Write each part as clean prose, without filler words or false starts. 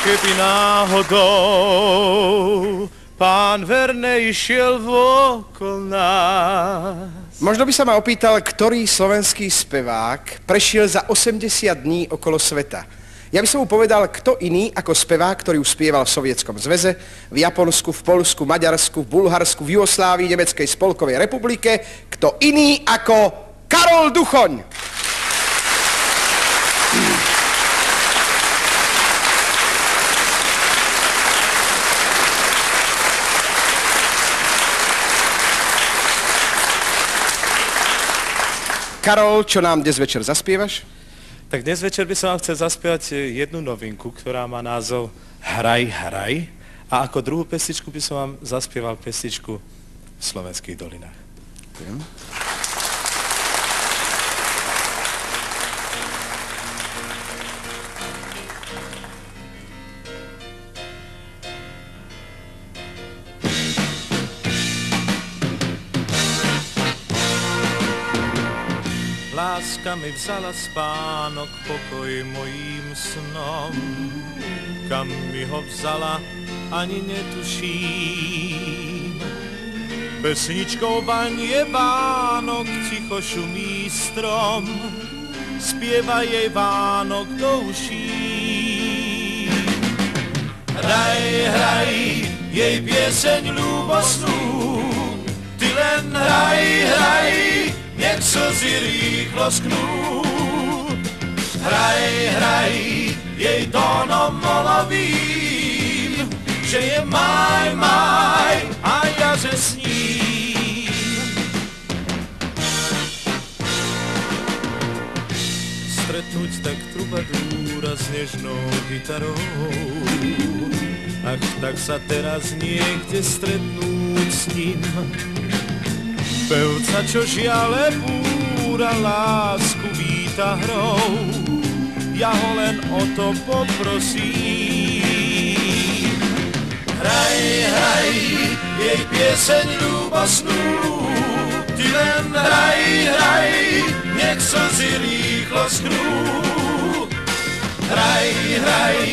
keby náhodou pán Vernej šiel vokol nás. Možno by sa ma opýtal, ktorý slovenský spevák prešiel za 80 dní okolo sveta. Ja by som mu povedal, kto iný ako spevák, ktorý už spieval v Sovietskom zväze, v Japonsku, v Poľsku, Maďarsku, v Bulharsku, v Jugoslávii, Nemeckej spolkovej republike, kto iný ako Karol Duchoň. Karol, čo nám dnes večer zaspievaš? Tak dnes večer by som vám chcel zaspievať jednu novinku, ktorá má názov Hraj, hraj. A ako druhú pesničku by som vám zaspieval pesničku v Slovenských dolinách. Láska mi vzala spánok, pokoj mojím snom. Kam mi ho vzala, ani netuším. Pesničkou banie Vánok, ticho šumí strom. Spieva jej Vánok do uší. Hraj, hraj, jej pieseň ľúbosnú. Ty len hraj, hraj, nech slzy rýchlo sknú. Hraj, hraj, jej tónom molovým, že je maj, maj, a ja že s ním. Stretnúť tak trubadúra s nežnou gitarou, ach, tak sa teraz niekde stretnúť s ním. Pevca, čo žiale búra, lásku víta hrou, ja ho len o to poprosím. Hraj, hraj, jej pieseň ľúbosnú, ty len hraj, hraj, nech slzy rýchlo sknú. Hraj, hraj,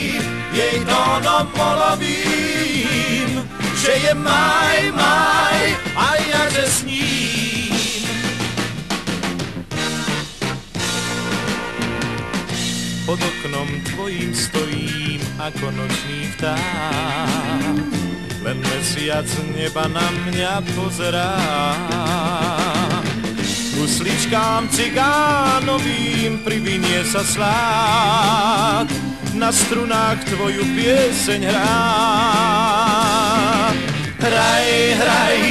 jej tónom molovým, že je maj, maj, a ja že s ním. Pod oknom tvojím stojím ako nočný vták, len mesiac z neba na mňa pozerá. Husličkám cigánovým privinie sa slák, na strunách tvoju pieseň hrá. Hraj, hraj,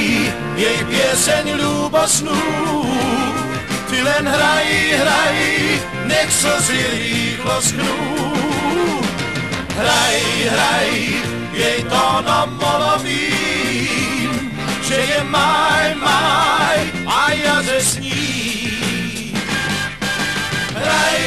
jej pieseň ľúbosnú, ty len hraj, hraj, nech slzy rýchlo sknú. Hraj, hraj, jej tónom molovým, že je maj, maj, a ja že s ním. Hraj,